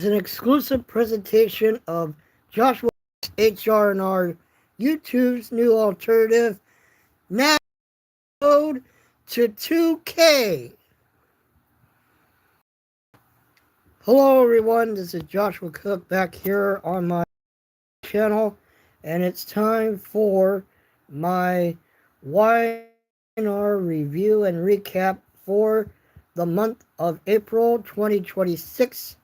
It's an exclusive presentation of Joshua HR&R YouTube's new alternative, now to 2K. Hello everyone, this is Joshua Cook back here on my channel, and it's time for my Y&R review and recap for the month of April 2026.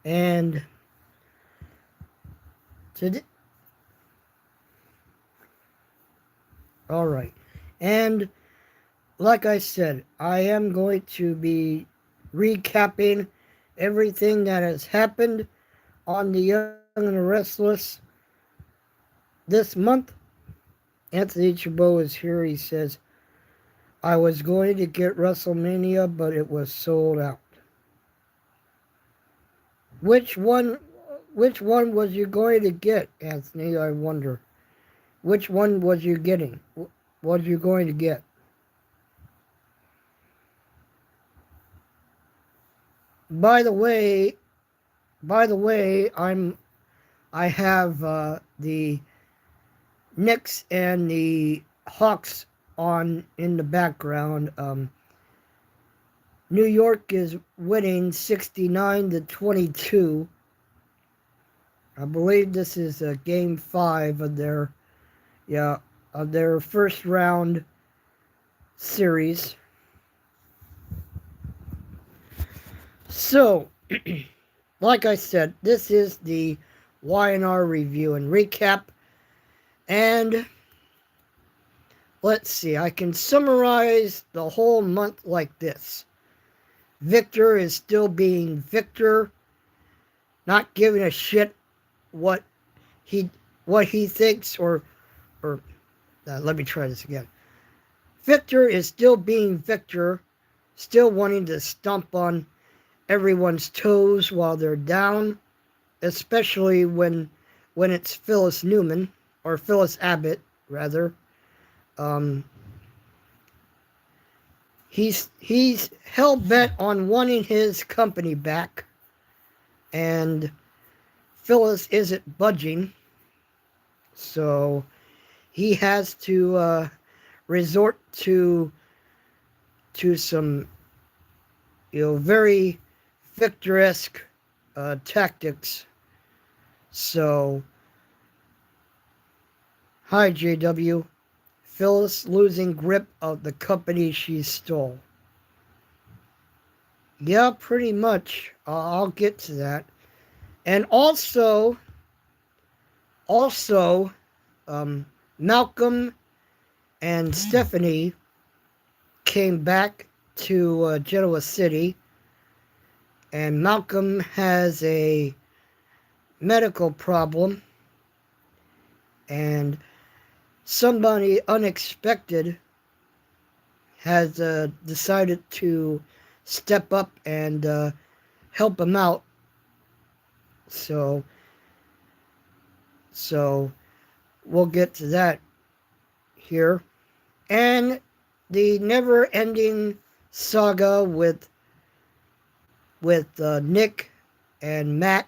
And today, alright, and like I said, I am going to be recapping everything that has happened on the Young and the Restless this month. Anthony Chabot is here. He says, I was going to get WrestleMania, but it was sold out. Which one was you going to get, Anthony? I wonder. Which one was you getting? What was you going to get? By the way, I have the Knicks and the Hawks on in the background. New York is winning 69-22. I believe this is game 5 of their first round series. So, like I said, this is the Y&R review and recap. And let's see, I can summarize the whole month like this. Victor is still being Victor, not giving a shit what he thinks or let me try this again. Victor is still being Victor, still wanting to stomp on everyone's toes while they're down, especially when it's Phyllis Newman, or Phyllis Abbott, rather. He's hell-bent on wanting his company back, and Phyllis isn't budging, so he has to resort to some, very Victor-esque tactics. So, hi JW. Phyllis losing grip of the company she stole. Yeah, pretty much. I'll get to that. And also, Malcolm and Stephanie came back to Genoa City, and Malcolm has a medical problem, and somebody unexpected has decided to step up and help him out. So we'll get to that here. And the never-ending saga with Nick and Matt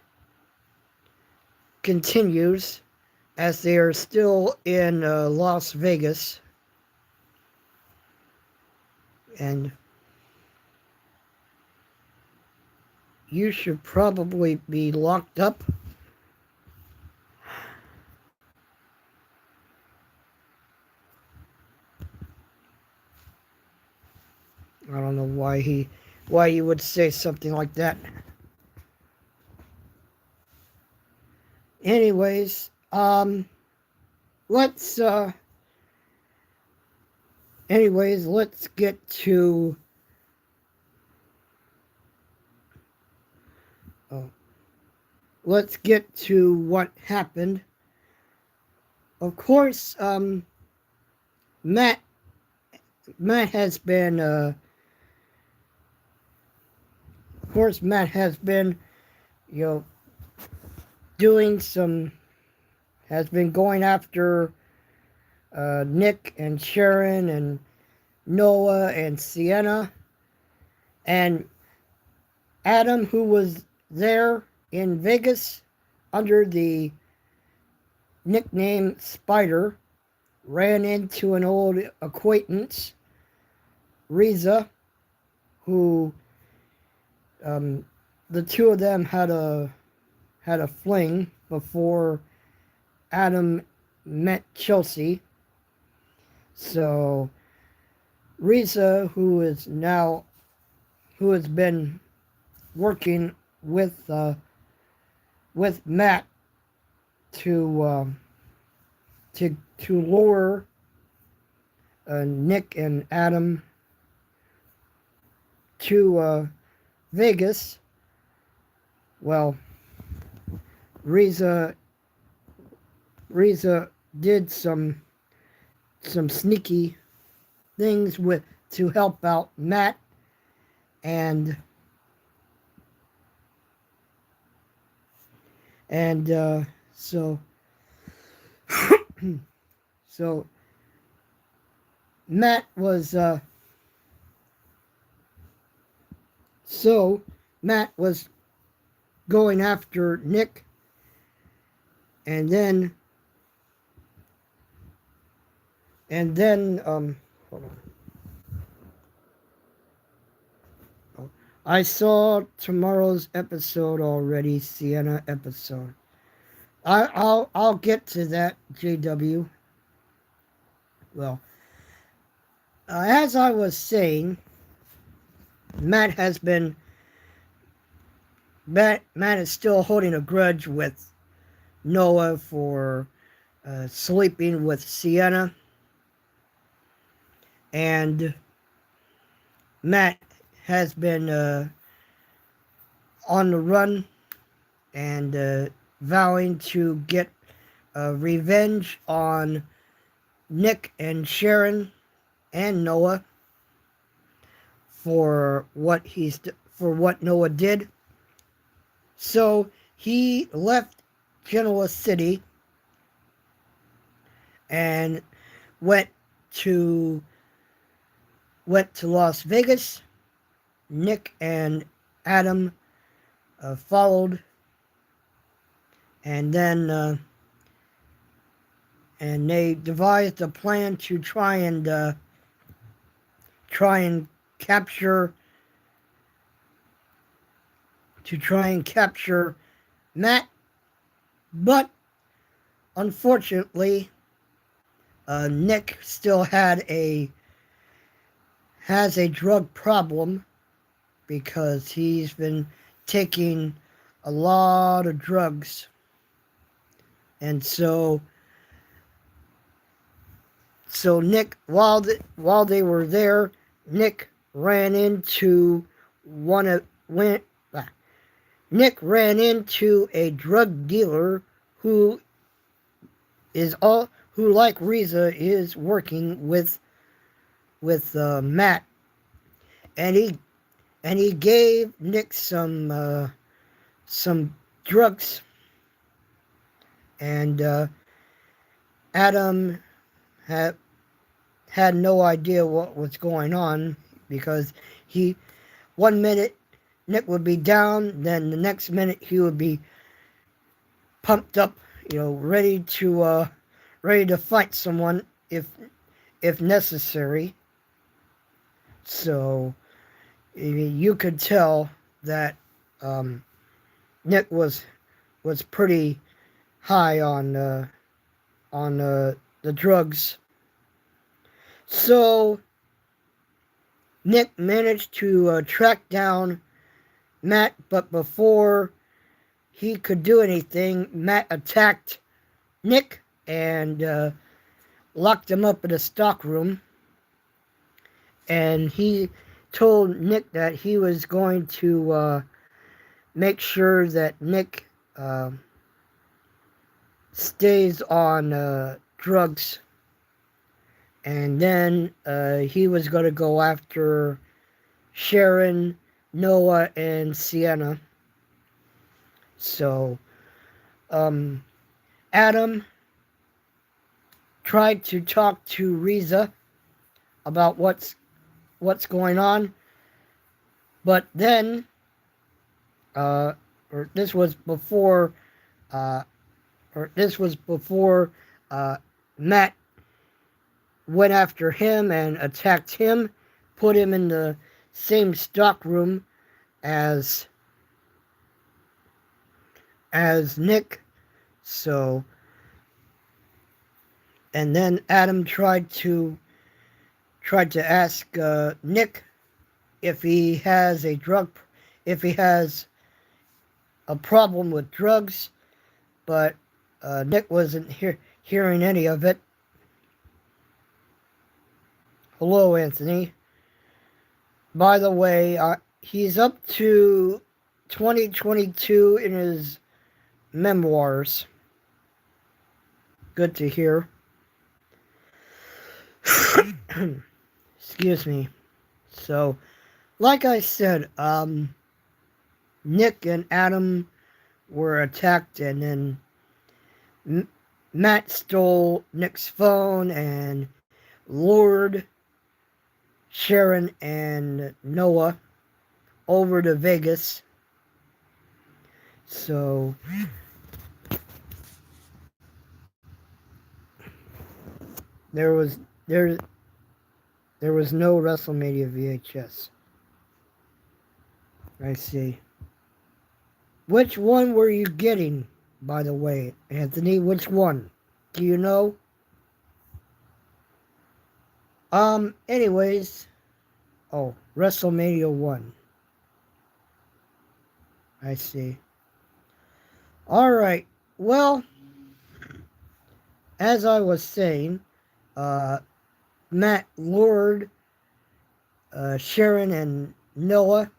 continues as they are still in Las Vegas. And you should probably be locked up. I don't know why you would say something like that. Anyways, let's get to what happened. Of course, Matt has been has been going after Nick and Sharon and Noah and Sienna, and Adam, who was there in Vegas under the nickname Spider, ran into an old acquaintance, Riza, who the two of them had a fling before Adam met Chelsea. So Riza, who has been working with Matt to lure Nick and Adam to Vegas. Well, Riza did some sneaky things to help out Matt, and so so Matt was going after Nick, and then hold on. I saw tomorrow's episode already, Sienna episode. I'll get to that, JW. Well, as I was saying, Matt is still holding a grudge with Noah for sleeping with Sienna, and Matt has been on the run and vowing to get revenge on Nick and Sharon and Noah for what Noah did. So he left Genoa City and went to Las Vegas. Nick and Adam followed, and then and they devised a plan to try and capture Matt, but unfortunately, Nick still has a drug problem because he's been taking a lot of drugs, and so Nick, while they were there, Nick ran into a drug dealer who like Riza is working with Matt, and he gave Nick some drugs, and Adam had no idea what was going on, because one minute Nick would be down, then the next minute he would be pumped up, ready to fight someone if necessary. So you could tell that Nick was pretty high on the drugs. So Nick managed to track down Matt, but before he could do anything, Matt attacked Nick and locked him up in a stockroom. And he told Nick that he was going to make sure that Nick stays on drugs. And then he was going to go after Sharon, Noah, and Sienna. So Adam tried to talk to Riza about what's going on, but then or this was before, uh, or this was before uh, Matt went after him and attacked him, put him in the same stock room as Nick. So, and then Adam tried to ask Nick if he has if he has a problem with drugs, but Nick wasn't hearing any of it. Hello, Anthony. By the way, he's up to 2022 in his memoirs. Good to hear. Excuse me. So, like I said, Nick and Adam were attacked, and then Matt stole Nick's phone and lured Sharon and Noah over to Vegas. So there was no WrestleMania VHS. I see. Which one were you getting, by the way, Anthony? Which one? Do you know? Anyways. Oh, WrestleMania 1. I see. Alright. Well, as I was saying, Matt lured Sharon and Noah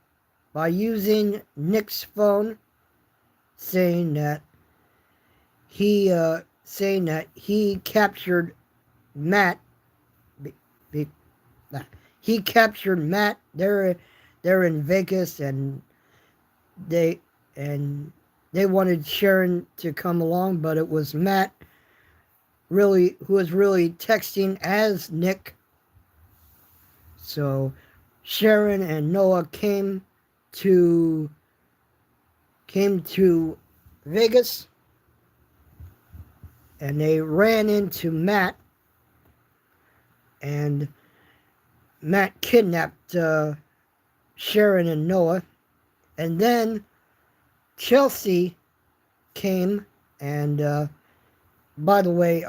by using Nick's phone, saying that he captured Matt. He captured Matt. They're in Vegas, and they wanted Sharon to come along, but it was Matt who was really texting as Nick. So Sharon and Noah came to Vegas, and they ran into Matt, and Matt kidnapped Sharon and Noah, and then Chelsea came, and by the way,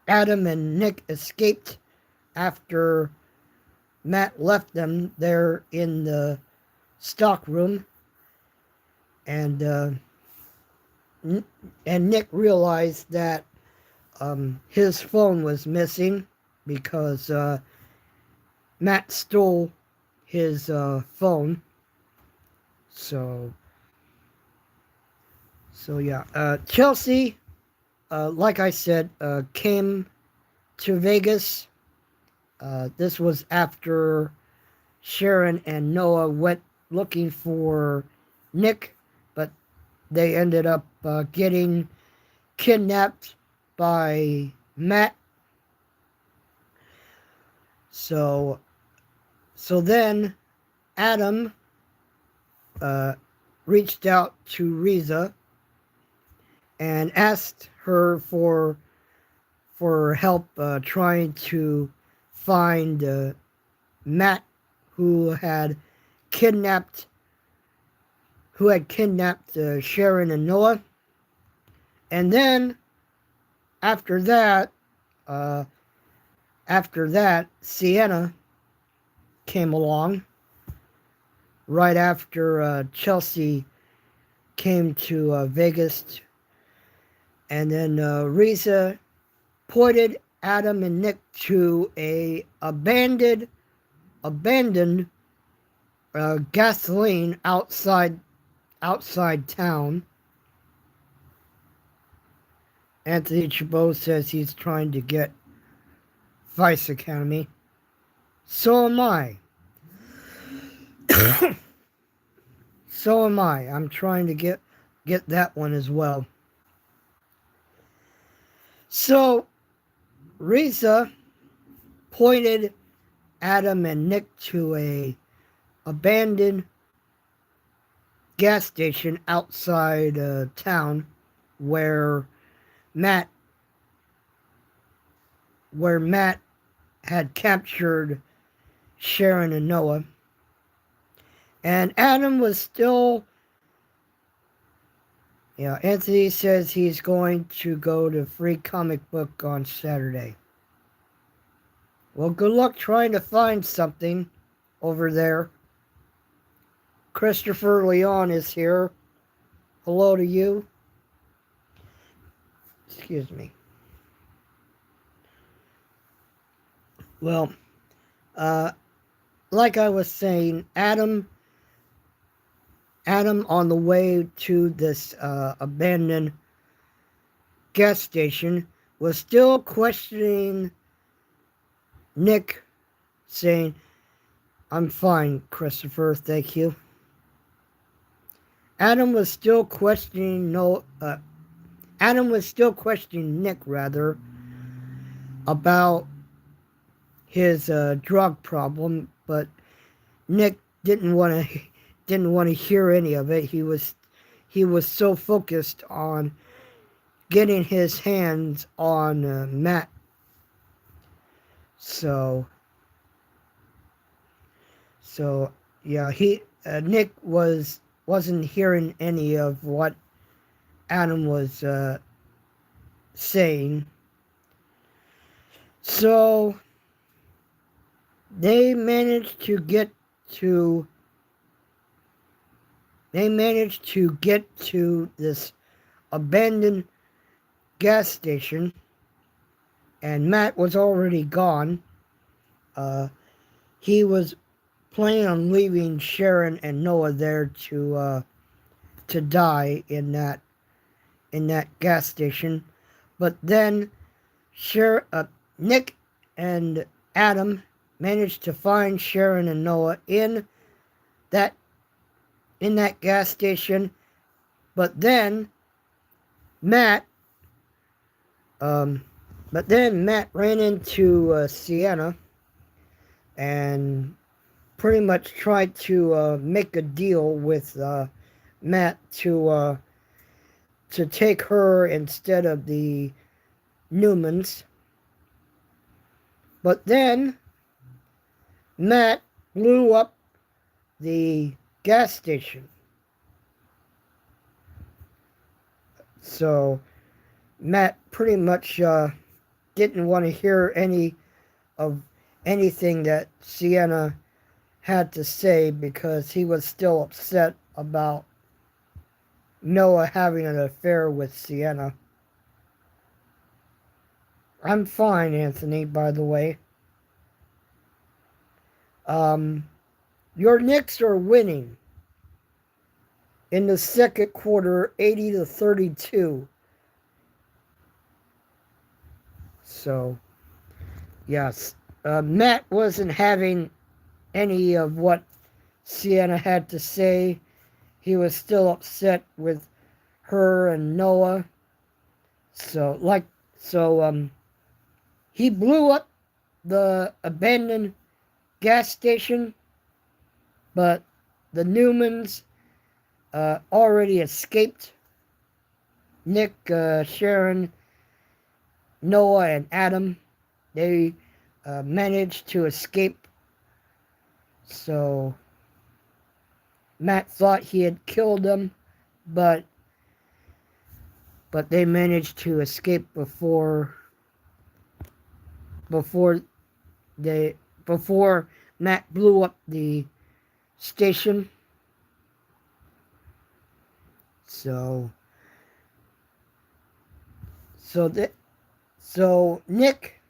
Adam and Nick escaped after Matt left them there in the stock room, and Nick realized that his phone was missing because Matt stole his phone. So yeah. Chelsea, like I said, came to Vegas. This was after Sharon and Noah went looking for Nick, but they ended up getting kidnapped by Matt. So then Adam reached out to Riza and asked her for help trying to find Matt, who had kidnapped Sharon and Noah. And then after that, Sienna came along right after Chelsea came to Vegas, and then Riza pointed Adam and Nick to a abandoned gasoline outside town. Anthony Chabot says he's trying to get Vice Academy. So am I. So am I. I'm trying to get that one as well. So Riza pointed Adam and Nick to a abandoned gas station outside town where Matt where Matt had captured Sharon and Noah. And Adam was still, Anthony says he's going to go to Free Comic Book on Saturday. Well, good luck trying to find something over there. Christopher Leon is here. Hello to you. Excuse me. Well, like I was saying, Adam on the way to this abandoned gas station was still questioning Nick, saying, "I'm fine, Christopher, thank you." Adam was still questioning Nick rather about his drug problem, but Nick didn't want to hear any of it. He was so focused on getting his hands on Matt. So yeah, Nick wasn't hearing any of what Adam was saying. So they managed to get to this abandoned gas station, and Matt was already gone. He was planning on leaving Sharon and Noah there to die in that gas station, but then Nick and Adam managed to find Sharon and Noah in that gas station, but then Matt ran into Sienna and pretty much tried to make a deal with Matt to take her instead of the Newmans. But then Matt blew up the gas station. So Matt pretty much didn't want to hear anything that Sienna had to say, because he was still upset about Noah having an affair with Sienna. I'm fine, Anthony, by the way. Your Knicks are winning in the second quarter, 80-32. So, yes, Matt wasn't having any of what Sienna had to say. He was still upset with her and Noah. So he blew up the abandoned gas station, but the Newmans already escaped. Nick, Sharon, Noah, and Adam, they managed to escape. So Matt thought he had killed them, but they managed to escape before Matt blew up the station. So Nick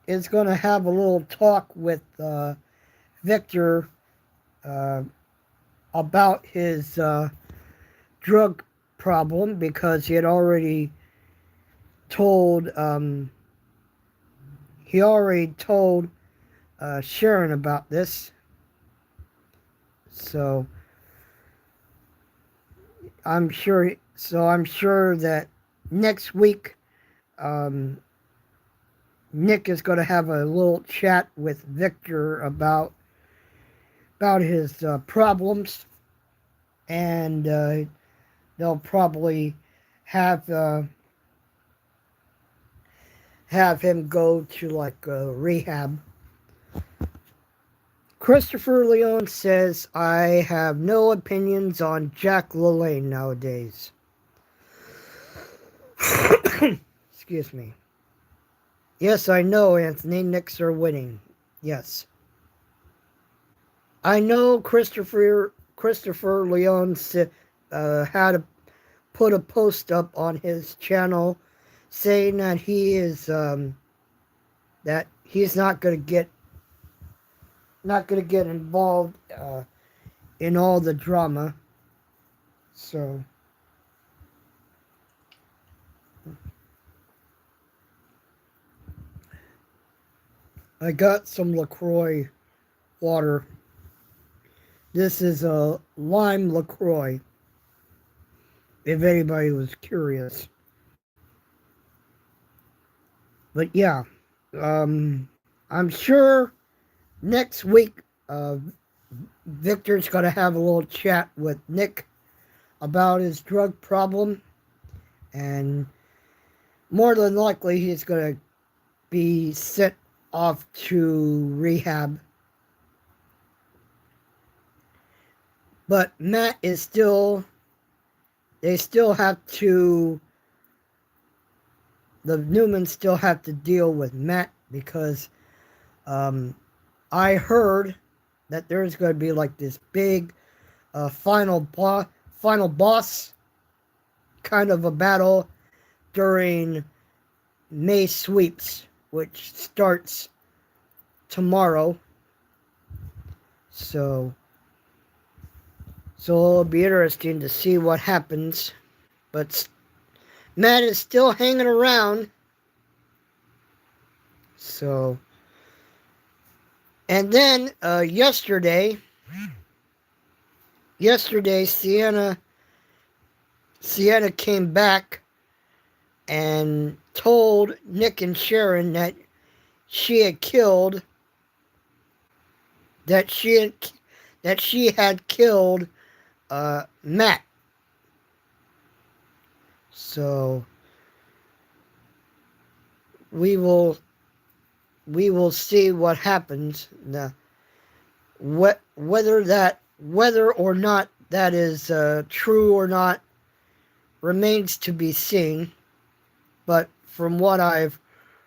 is going to have a little talk with Victor about his drug problem, because he had already told Sharon about this. So I'm sure that next week Nick is going to have a little chat with Victor about his problems, and they'll probably have have him go to like rehab. Christopher Leone says, I have no opinions on Jack LaLanne nowadays. Excuse me. Yes, I know Anthony Knicks are winning. Yes. I know Christopher Leone had to put a post up on his channel saying that he is that he's not going to get involved in all the drama. So I got some LaCroix water. This is a lime LaCroix, if anybody was curious. But yeah, I'm sure next week Victor's going to have a little chat with Nick about his drug problem, and more than likely he's going to be sent off to rehab. But Matt is still, they still have to, the Newmans still have to deal with Matt because I heard that there's going to be like this big final boss kind of a battle during May sweeps, which starts tomorrow. So it'll be interesting to see what happens. But Matt is still hanging around. So, and then yesterday, Sienna came back and told Nick and Sharon that she had killed Matt. So we will see what happens. Now, whether or not that is true or not remains to be seen. But from what I've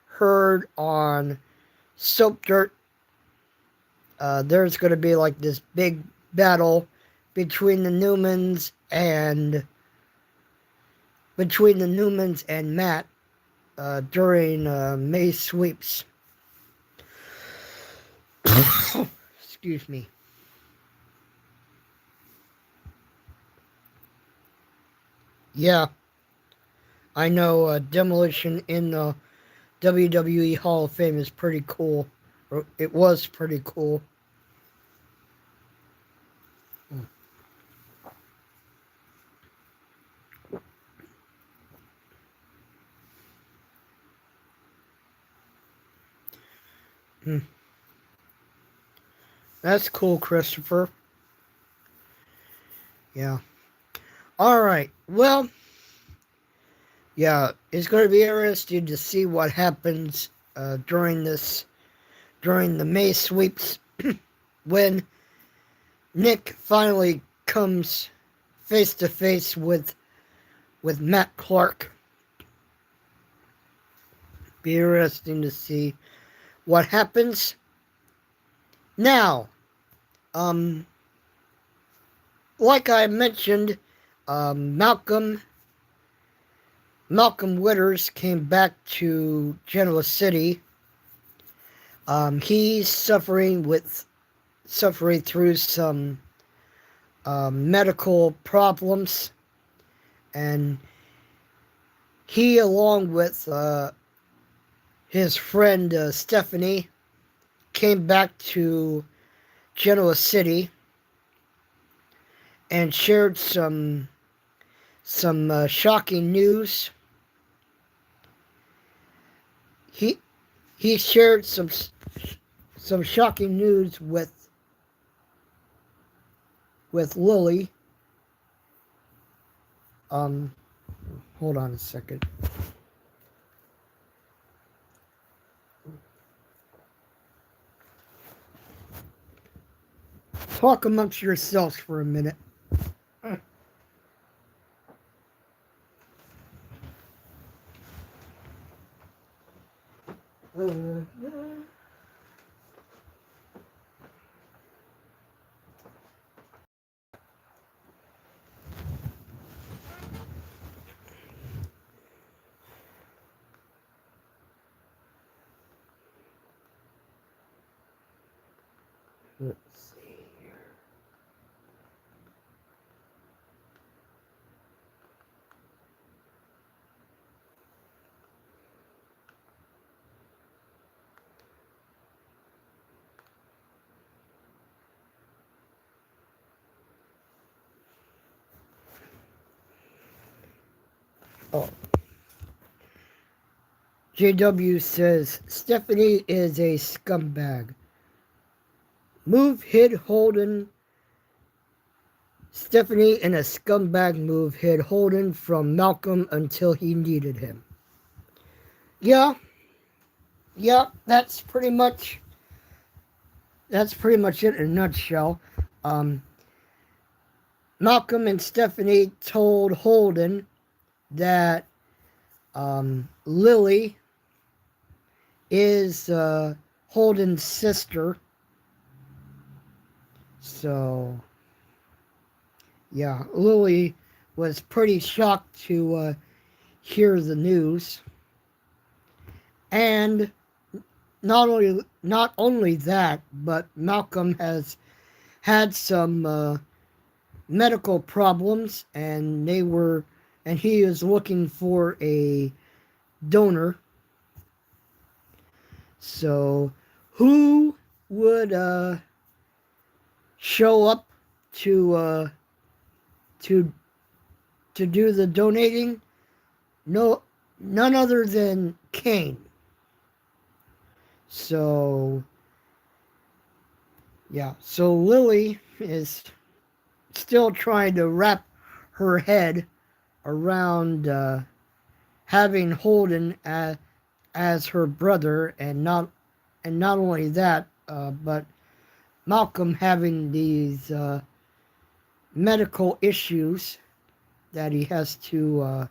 heard on Soap Dirt, there's going to be like this big battle between the Newmans and Matt during May sweeps. Excuse me. Yeah, I know Demolition in the WWE Hall of Fame is pretty cool. It was pretty cool. That's cool, Christopher. Yeah. All right. Well, yeah, it's going to be interesting to see what happens during the May sweeps when Nick finally comes face to face with Matt Clark. Be interesting to see what happens. Now, like I mentioned, Malcolm Witters came back to Genoa City. He's suffering through some medical problems, and he, along with his friend Stephanie, came back to Genoa City and shared some shocking news. He shared some shocking news with Lily, Um, hold on a second. Talk amongst yourselves for a minute. Let's see here. Oh, JW says Stephanie is a scumbag. Move hid Holden. Stephanie in a scumbag move hid Holden from Malcolm until he needed him. Yeah, yeah, that's pretty much it in a nutshell. Um, Malcolm and Stephanie told Holden that Lily is Holden's sister. So, yeah, Lily was pretty shocked to hear the news. And not only that, but Malcolm has had some medical problems, and he is looking for a donor. So, who would show up to to to do the donating? No, none other than Kane. So, yeah. So Lily is still trying to wrap her head around having Holden as her brother, and not only that, but Malcolm having these medical issues that he has to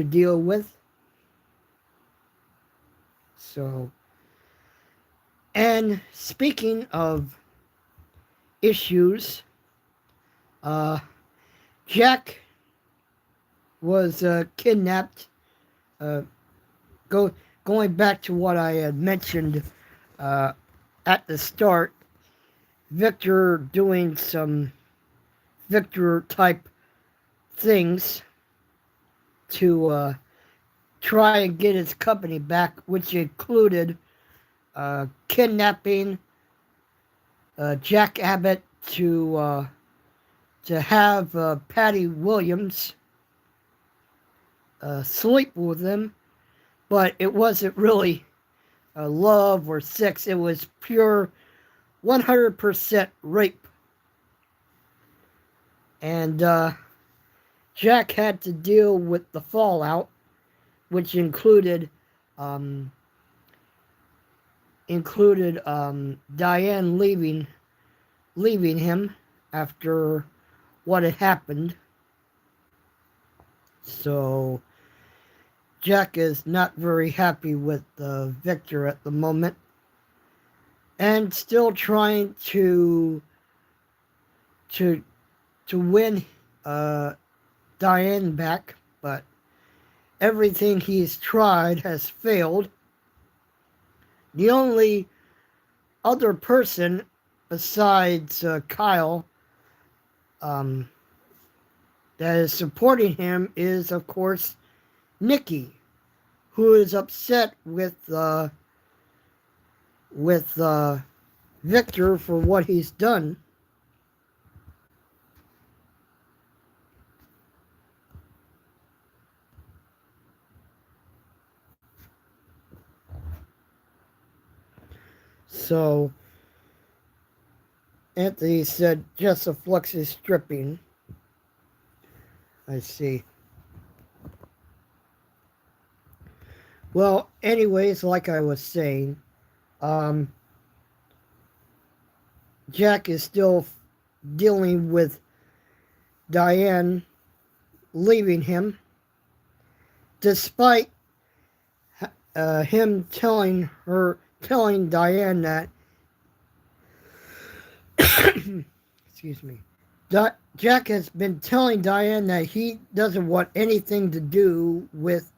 deal with. So, and speaking of issues, uh, Jack was kidnapped. Uh, going back to what I had mentioned uh, at the start, Victor doing some Victor type things to try and get his company back, which included kidnapping Jack Abbott to have Patty Williams sleep with him, but it wasn't really love or sex. It was pure 100% rape. And Jack had to deal with the fallout, which um, included Diane leaving him after what had happened. So Jack is not very happy with Victor at the moment, and still trying to win Diane back, but everything he's tried has failed. The only other person besides Kyle that is supporting him is, of course, Nikki, who is upset with Victor for what he's done. So Anthony said Jessa Flux is stripping. I see. Well, anyways, like I was saying, um, Jack is still dealing with Diane leaving him, despite him telling Diane that, excuse me, Jack has been telling Diane that he doesn't want anything to do with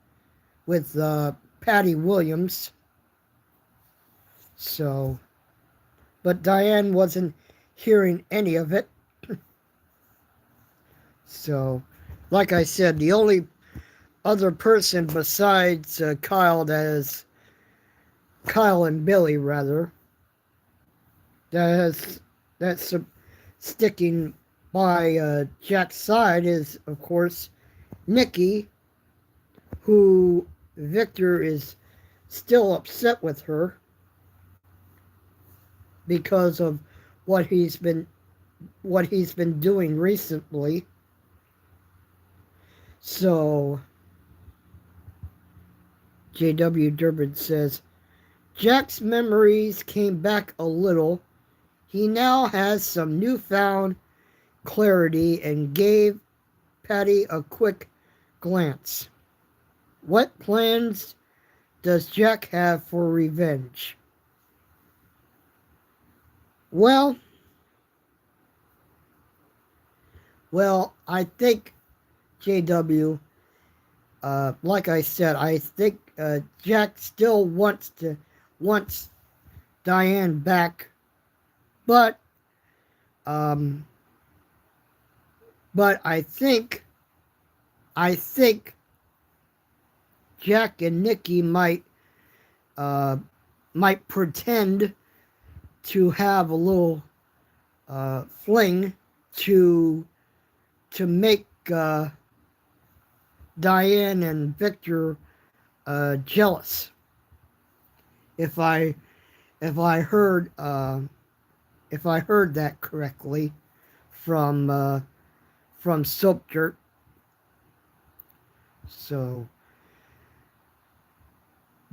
Patty Williams. So, but Diane wasn't hearing any of it. So, like I said, the only other person besides Kyle, that is Kyle and Billy rather, that's sticking by Jack's side is, of course, Nikki, who Victor is still upset with her because of what he's been doing recently. So J.W. Durbin says, Jack's memories came back a little. He now has some newfound clarity and gave Patty a quick glance. What plans does Jack have for revenge? Well, I think, JW, like I said, I think Jack still wants Diane back, but I think Jack and Nikki might pretend to have a little fling to make Diane and Victor jealous. If I heard that correctly from Soap Dirt. So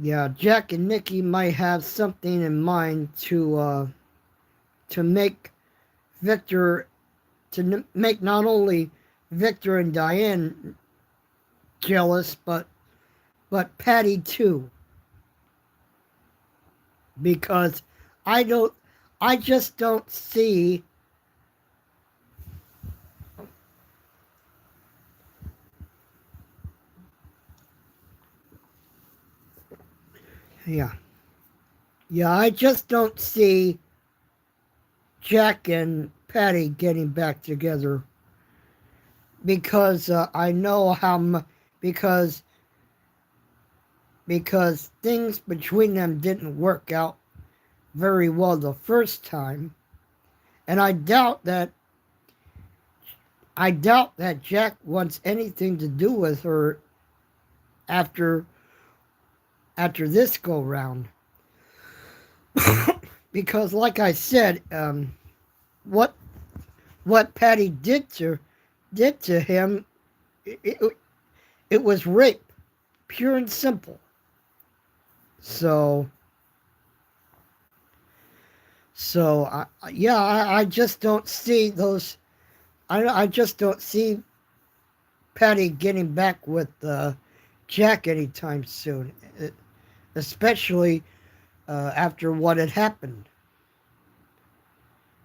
yeah, Jack and Nikki might have something in mind to make Victor, to make not only Victor and Diane jealous, but Patty too. Because I just don't see I just don't see Jack and Patty getting back together, because I know because things between them didn't work out very well the first time, and I doubt that Jack wants anything to do with her after this go round. Because like I said, what Patty did to him, it was rape, pure and simple. So I just don't see those. I just don't see Patty getting back with Jack anytime soon, especially after what had happened.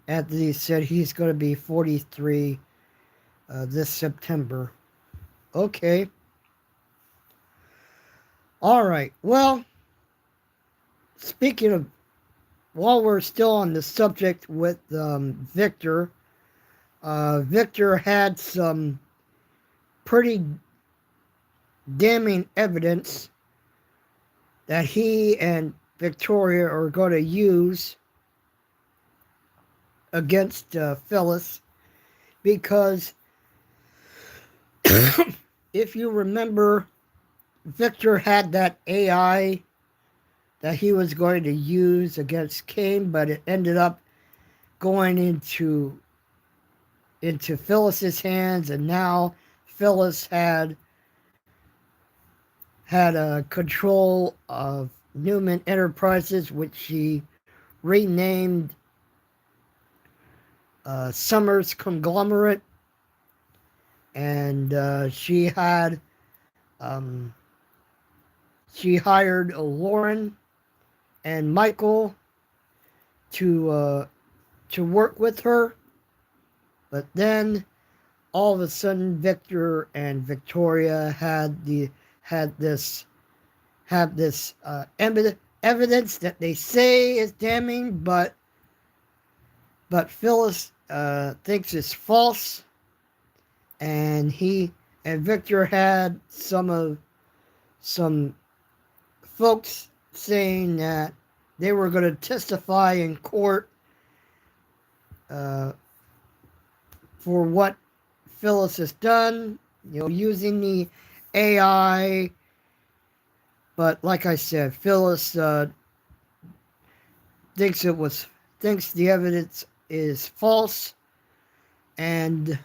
Anthony said he's going to be 43 this September. Okay. All right. Well, speaking of, while we're still on the subject with Victor, Victor had some pretty damning evidence that he and Victoria are going to use against Phyllis, because if you remember, Victor had that AI that he was going to use against Kane, but it ended up going into Phyllis's hands, and now Phyllis had a control of Newman Enterprises, which she renamed Summers Conglomerate, and um, she hired Lauren and Michael to work with her, but then all of a sudden Victor and Victoria had this evidence that they say is damning, but Phyllis thinks it's false, and Victor had some folks saying that they were going to testify in court for what Phyllis has done, using the AI. But like I said, Phyllis thinks the evidence is false, and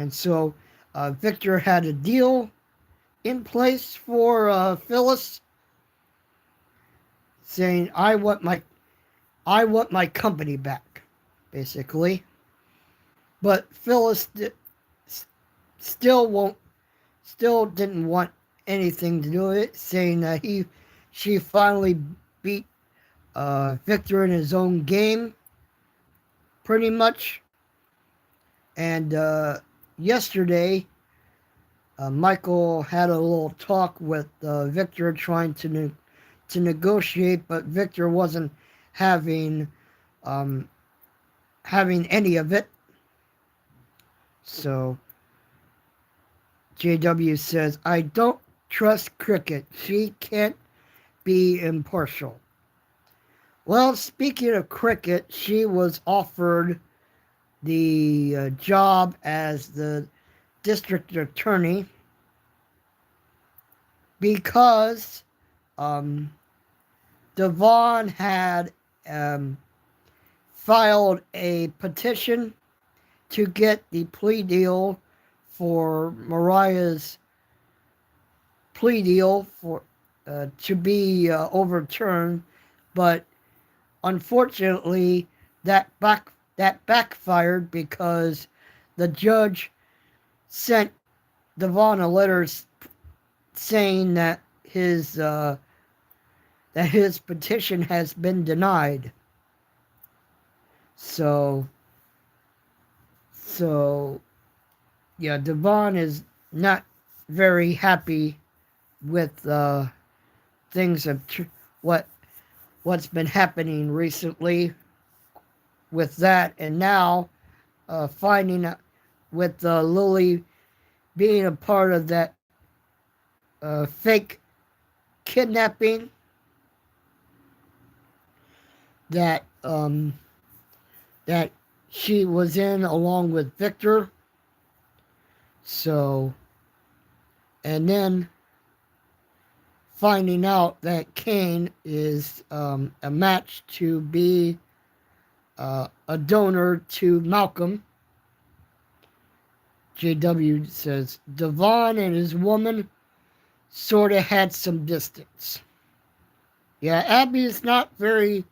so Victor had a deal in place for Phyllis, saying, I want my company back, basically. But Phyllis still didn't want anything to do with it, saying that she finally beat Victor in his own game, pretty much. And yesterday, Michael had a little talk with Victor, trying to negotiate, but Victor wasn't having any of it. So JW says, I don't trust Cricket. She can't be impartial. Well, speaking of Cricket, she was offered the job as the district attorney because Devon had filed a petition to get the plea deal for Mariah's plea deal to be overturned, but unfortunately that backfired because the judge sent Devon a letter saying that his petition has been denied. So yeah, Devon is not very happy with things of what's been happening recently with that, and now finding out with Lily being a part of that fake kidnapping that she was in along with Victor. So, and then finding out that Kane is a match to be a donor to Malcolm. JW says Devon and his woman sort of had some distance. Yeah, Abby is not very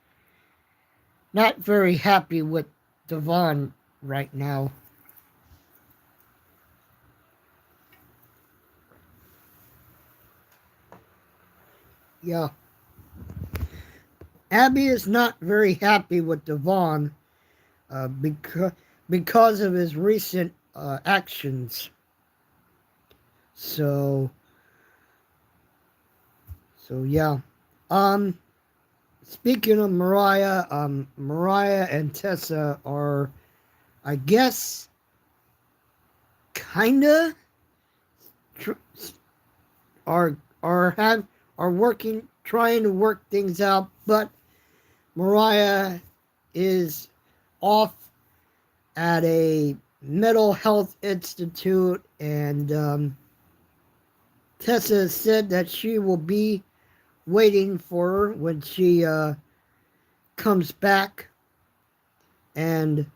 happy with Devon right now. Yeah. Abby is not very happy with Devon because of his recent actions. So yeah. Speaking of Mariah, Mariah and Tessa are, I guess, kinda are working, trying to work things out, but Mariah is off at a mental health institute, and Tessa said that she will be waiting for her when she comes back. And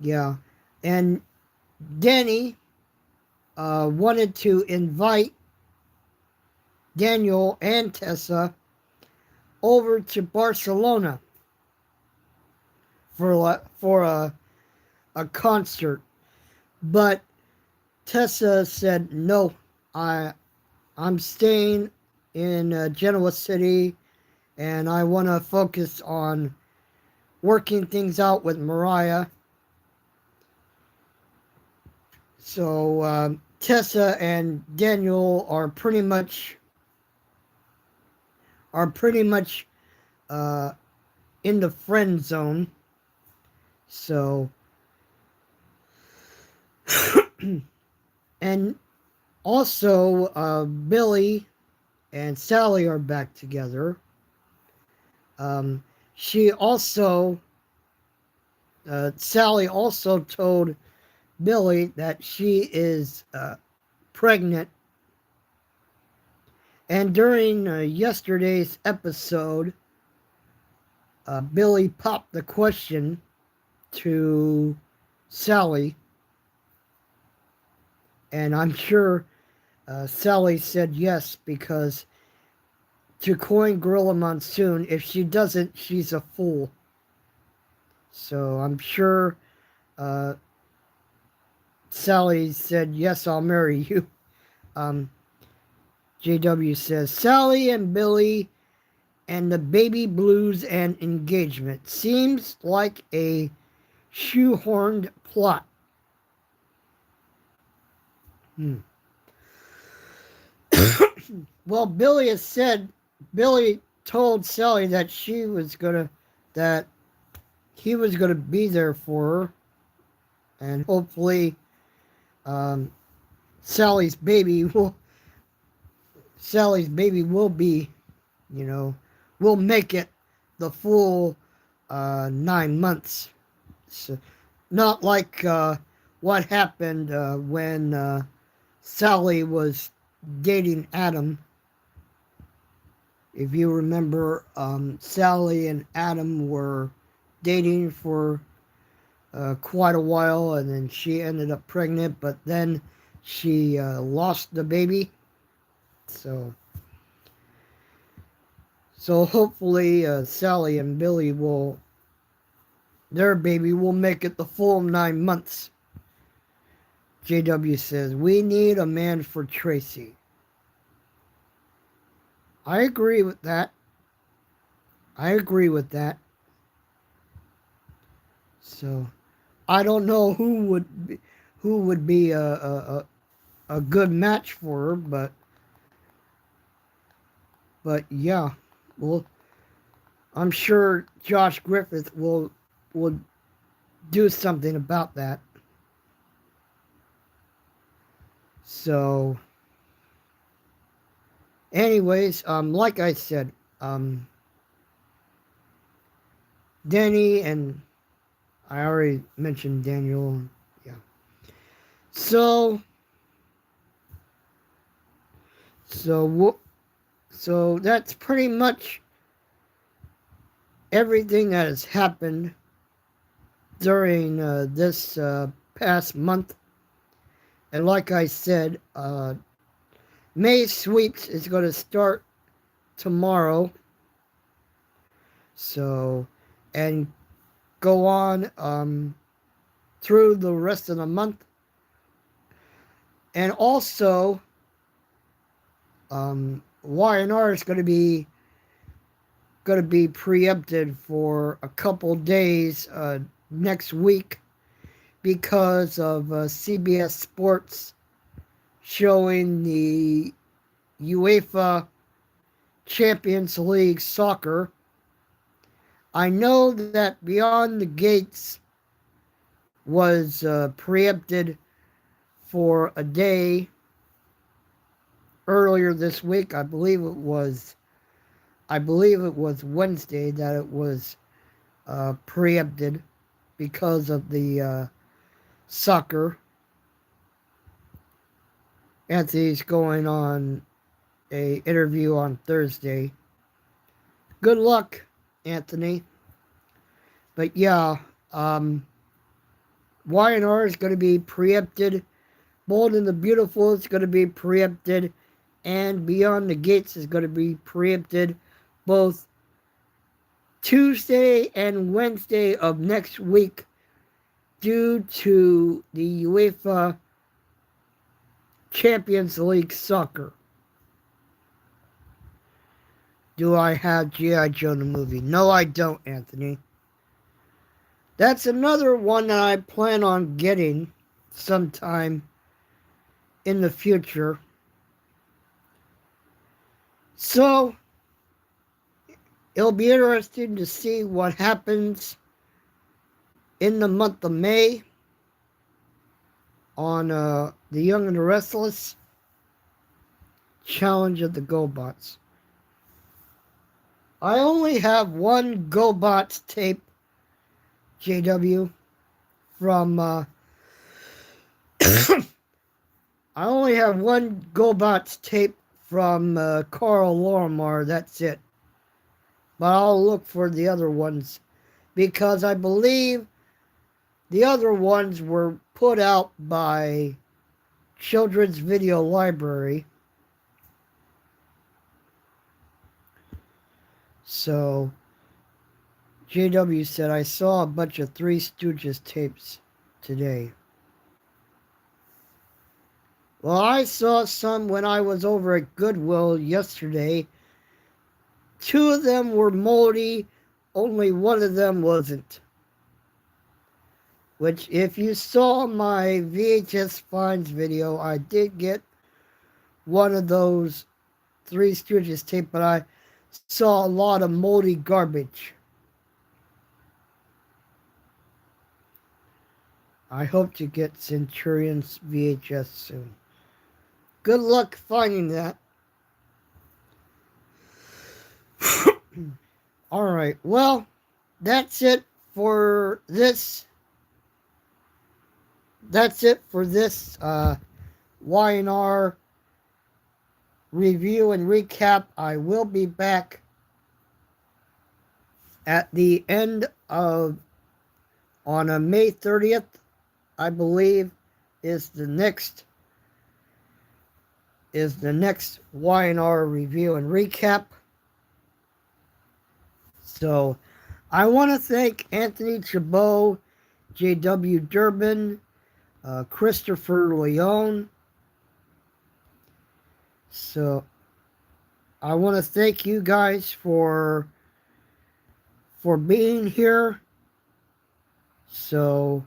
yeah, and Danny wanted to invite Daniel and Tessa over to Barcelona for a concert, but Tessa said no. I'm staying in Genoa City, and I want to focus on working things out with Mariah. So Tessa and Daniel are pretty much uh, in the friend zone. So and also Billy and Sally are back together. Um, she also Sally also told Billy that she is pregnant. And during yesterday's episode, Billy popped the question to Sally, and I'm sure Sally said yes, because to coin Gorilla Monsoon, if she doesn't, she's a fool. So I'm sure uh, Sally said, yes, I'll marry you. Um, JW says, Sally and Billy and the baby blues and engagement. Seems like a shoehorned plot. Well, Billy told Sally that that he was gonna be there for her, and hopefully, um, Sally's baby will Sally's baby will be, you know, will make it the full 9 months. So, not like what happened when Sally was dating Adam. If you remember, Sally and Adam were dating for quite a while, and then she ended up pregnant, but then she lost the baby. So, so hopefully Sally and Billy their baby will make it the full 9 months. JW says, we need a man for Tracy. I agree with that. So, I don't know who would be a good match for her, but yeah, well, I'm sure Josh Griffith will do something about that. So, anyways, like I said, Danny and I already mentioned Daniel. Yeah. So, so so that's pretty much everything that has happened during this past month. And like I said, May Sweeps is going to start tomorrow. So, and go on through the rest of the month. And also, Y&R is going to be preempted for a couple days next week because of CBS Sports showing the UEFA Champions League soccer. I know that Beyond the Gates was preempted for a day earlier this week. I believe it was Wednesday that it was preempted because of the soccer. Anthony's going on a interview on Thursday. Good luck, Anthony. But yeah, Y&R is going to be preempted. Bold and the Beautiful is going to be preempted. And Beyond the Gates is going to be preempted both Tuesday and Wednesday of next week due to the UEFA Champions League soccer. Do I have G.I. Joe the movie? No, I don't, Anthony. That's another one that I plan on getting sometime in the future. So, it'll be interesting to see what happens in the month of May on the Young and the Restless Challenge of the GoBots. I only have one GoBots tape, JW, from I only have one GoBots tape from Carl Lorimer. That's it. But I'll look for the other ones because I believe the other ones were put out by Children's Video Library. So, JW said, I saw a bunch of Three Stooges tapes today. Well, I saw some when I was over at Goodwill yesterday. 2 of them were moldy, only one of them wasn't. Which, if you saw my VHS Finds video, I did get one of those Three Stooges tape, but I saw a lot of moldy garbage. I hope to get Centurion's VHS soon. Good luck finding that. Alright, well, that's it for this. That's it for this Y&R review and recap. I will be back at the end of, on May 30th, I believe, is the next Y&R review and recap. So, I want to thank Anthony Chabot, J.W. Durbin, Christopher Leone. So, I want to thank you guys for being here. So,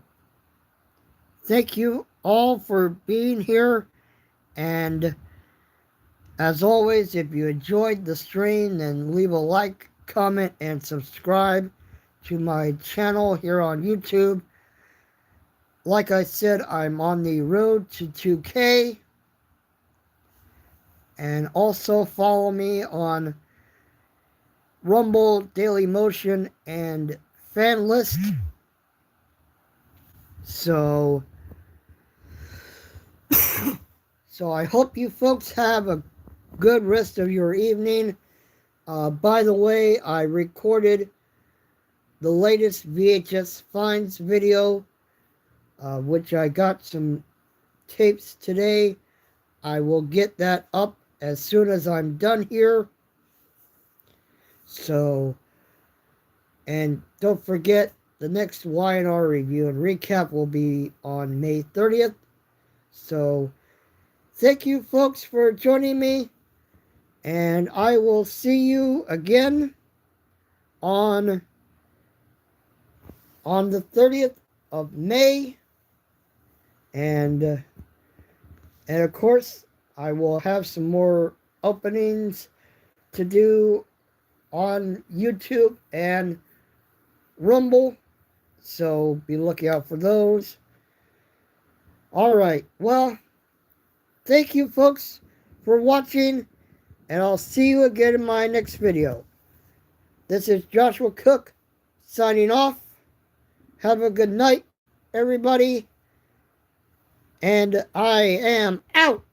thank you all for being here. And as always, if you enjoyed the stream, then leave a like, comment, and subscribe to my channel here on YouTube. Like I said, I'm on the road to 2K. And also follow me on Rumble, Daily Motion, and Fan List. So I hope you folks have a good rest of your evening. By the way, I recorded the latest VHS Finds video, which I got some tapes today. I will get that up as soon as I'm done here. So, and don't forget, the next Y&R review and recap will be on May 30th. So, thank you folks for joining me. And I will see you again on the 30th of May. And of course, I will have some more openings to do on YouTube and Rumble. So be looking out for those. Alright, well, thank you folks for watching. And I'll see you again in my next video. This is Joshua Cook signing off. Have a good night, everybody. And I am out.